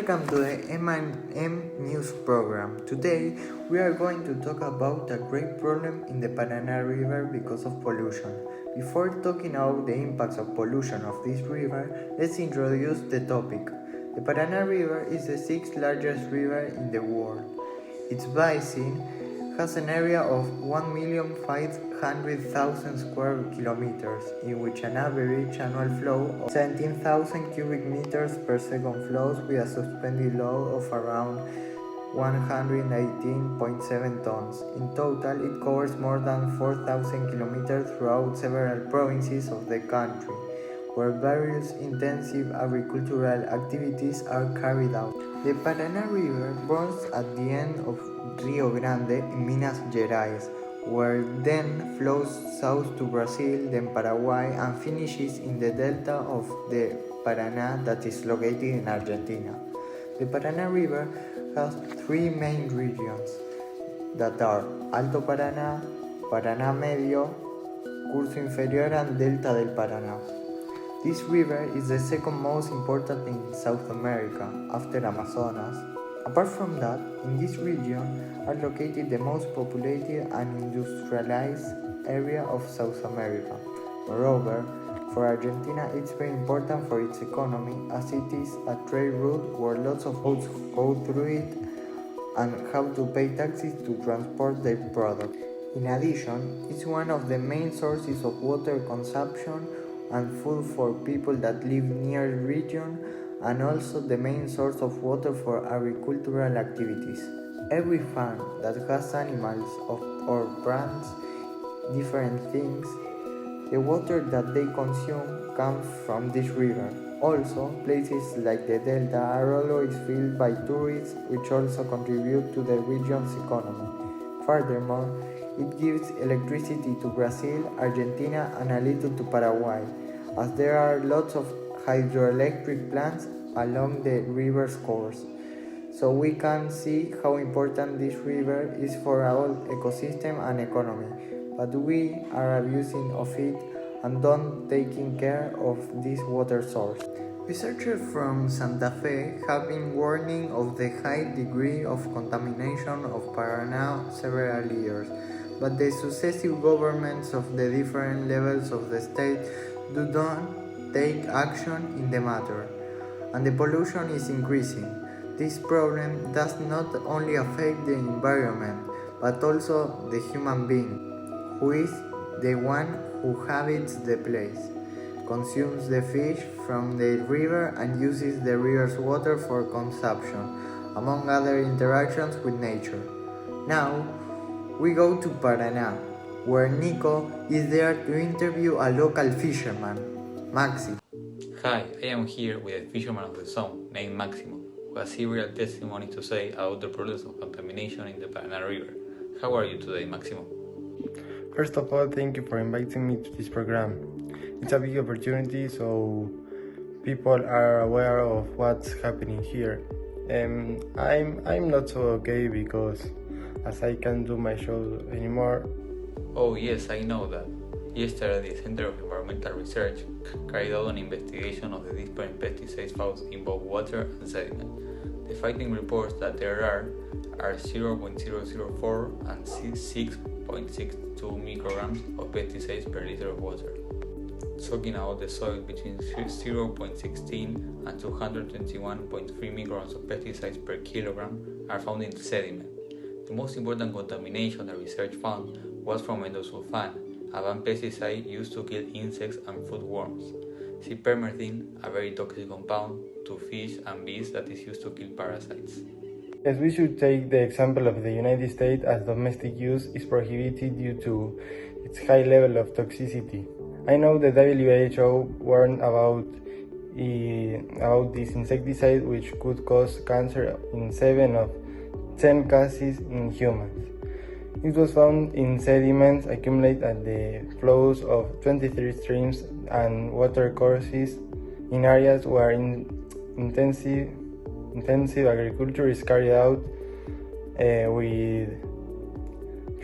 Welcome to the M&M News program. Today we are going to talk about a great problem in the Paraná River because of pollution. Before talking about the impacts of pollution of this river, let's introduce the topic. The Paraná River is the sixth largest river in the world. Its basin has an area of 1,500,000 square kilometers, in which an average annual flow of 17,000 cubic meters per second flows with a suspended load of around 118.7 tons. In total, it covers more than 4,000 kilometers throughout several provinces of the country, where various intensive agricultural activities are carried out. The Paraná River burns at the end of Rio Grande in Minas Gerais, where then flows south to Brazil, then Paraguay, and finishes in the delta of the Paraná that is located in Argentina. The Paraná River has three main regions that are Alto Paraná, Paraná Medio, Curso Inferior, and Delta del Paraná. This river is the second most important in South America, after Amazonas. Apart from that, in this region are located the most populated and industrialized area of South America. Moreover, for Argentina it's very important for its economy, as it is a trade route where lots of boats go through it and have to pay taxes to transport their products. In addition, it's one of the main sources of water consumption and food for people that live near the region, and also the main source of water for agricultural activities. Every farm that has animals or plants different things, the water that they consume comes from this river. Also, places like the Delta are always filled by tourists, which also contribute to the region's economy. Furthermore, it gives electricity to Brazil, Argentina, and a little to Paraguay, as there are lots of hydroelectric plants along the river's course. So we can see how important this river is for our ecosystem and economy, but we are abusing of it and don't taking care of this water source. Researchers from Santa Fe have been warning of the high degree of contamination of Paraná several years, but the successive governments of the different levels of the state do not take action in the matter, and the pollution is increasing. This problem does not only affect the environment, but also the human being, who is the one who habits the place, consumes the fish from the river, and uses the river's water for consumption, among other interactions with nature. Now, we go to Paraná, where Nico is there to interview a local fisherman, Maxi. Hi, I am here with a fisherman of the zone named Maximo, who has several testimonies to say about the problems of contamination in the Paraná River. How are you today, Maximo? First of all, thank you for inviting me to this program. It's a big opportunity, so people are aware of what's happening here. I'm not so okay because as I can't do my show anymore. Oh yes, I know that. Yesterday, the Center of Environmental Research carried out an investigation of the different pesticides found in both water and sediment. The finding reports that there are 0.004 and 6.62 micrograms of pesticides per liter of water. Talking about the soil, between 0.16 and 221.3 micrograms of pesticides per kilogram are found in the sediment. The most important contamination the research found was from endosulfan, a banned pesticide used to kill insects and food worms. Cypermethrin, a very toxic compound to fish and bees that is used to kill parasites. Yes, we should take the example of the United States, as domestic use is prohibited due to its high level of toxicity. I know the WHO warned about this insecticide, which could cause cancer in 7 of 10 cases in humans. It was found in sediments accumulated at the flows of 23 streams and water courses in areas where intensive agriculture is carried out with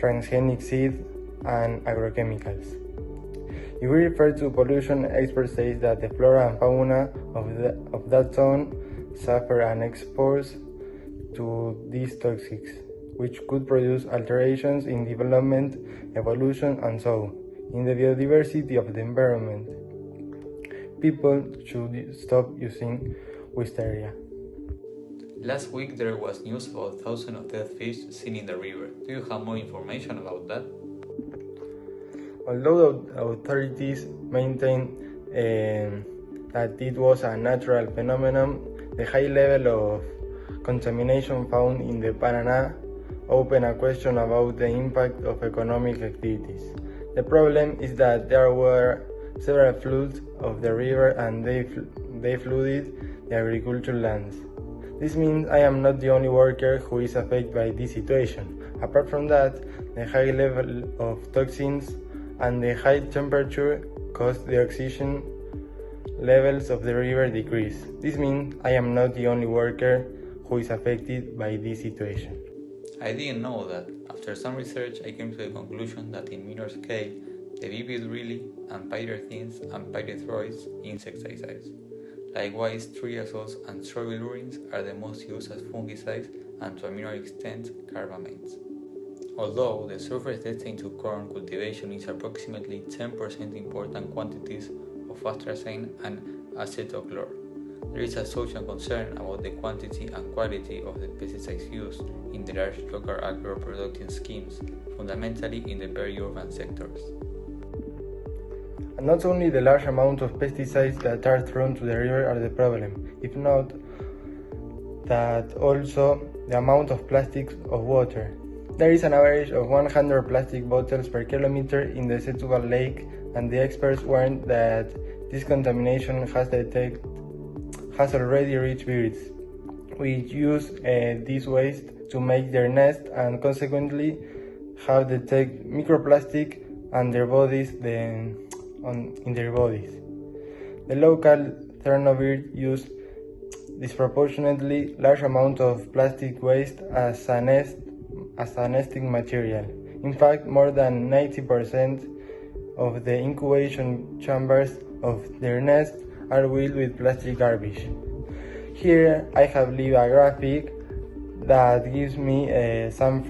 transgenic seeds and agrochemicals. If we refer to pollution, experts say that the flora and fauna of that zone suffer and exposed to these toxics, which could produce alterations in development, evolution, and so in the biodiversity of the environment. People should stop using wisteria. Last week there was news about thousands of dead fish seen in the river. Do you have more information about that? Although authorities maintain that it was a natural phenomenon, the high level of contamination found in the Paraná open a question about the impact of economic activities. The problem is that there were several floods of the river and they flooded the agricultural lands. This means I am not the only worker who is affected by this situation. Apart from that, the high level of toxins and the high temperature caused the oxygen levels of the river decrease. This means I am not the only worker who is affected by this situation. I didn't know that. After some research, I came to the conclusion that in minor scale, the bipedrilli and pyrethins and pyrethroids insecticides. Likewise, triazoles and strobilurins are the most used as fungicides and to a minor extent carbamates. Although the surface destined to corn cultivation is approximately 10% important quantities of atrazine and acetochlor, there is a social concern about the quantity and quality of the pesticides used in the large local agro-productive schemes, fundamentally in the peri-urban sectors. And not only the large amount of pesticides that are thrown to the river are the problem, if not that also the amount of plastics of water. There is an average of 100 plastic bottles per kilometer in the Setúbal lake, and the experts warn that this contamination has already reached birds, which use this waste to make their nest and consequently have detected microplastic on their bodies in their bodies. The local Ternobird used disproportionately large amount of plastic waste as a nesting material. In fact, more than 90% of the incubation chambers of their nest are filled with plastic garbage. Here I have leave a graphic that gives me some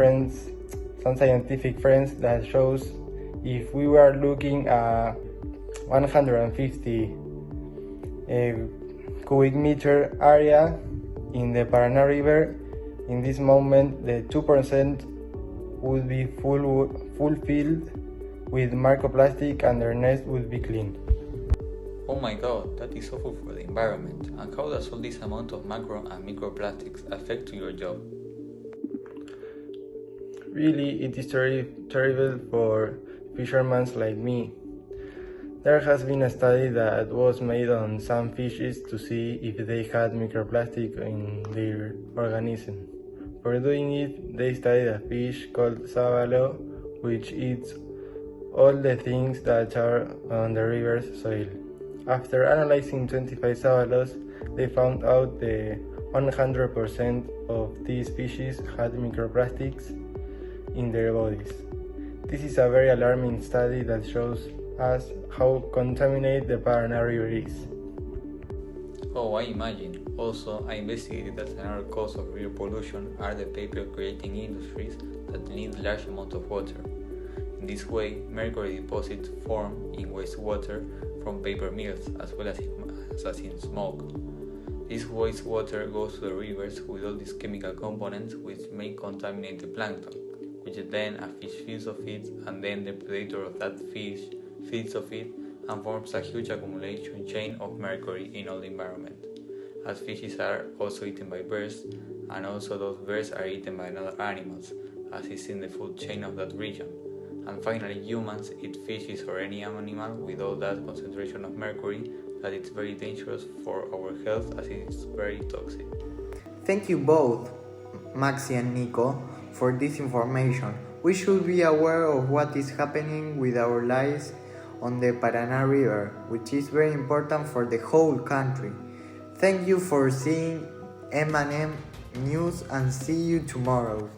scientific friends that shows if we were looking at 150 cubic meter area in the Paraná River, in this moment the 2% would be full filled with microplastic and their nest would be clean. Oh my god, that is awful for the environment. And how does all this amount of macro and microplastics affect your job? Really, it is terrible for fishermen like me. There has been a study that was made on some fishes to see if they had microplastic in their organism. For doing it, they studied a fish called sabalo, which eats all the things that are on the river's soil. After analyzing 25 sabalos, they found out that 100% of these species had microplastics in their bodies. This is a very alarming study that shows us how contaminated the Paraná River is. Oh, I imagine. Also, I investigated that another cause of river pollution are the paper creating industries that need large amounts of water. In this way, mercury deposits form in wastewater from paper mills as well as in smoke. This wastewater goes to the rivers with all these chemical components which may contaminate the plankton, which then a fish feeds of it, and then the predator of that fish feeds of it and forms a huge accumulation chain of mercury in all the environment, as fishes are also eaten by birds, and also those birds are eaten by other animals, as is in the food chain of that region. And finally, humans eat fishes or any animal with all that concentration of mercury that it's very dangerous for our health as it is very toxic. Thank you both, Maxi and Nico, for this information. We should be aware of what is happening with our lives on the Paraná River, which is very important for the whole country. Thank you for seeing M&M News and see you tomorrow.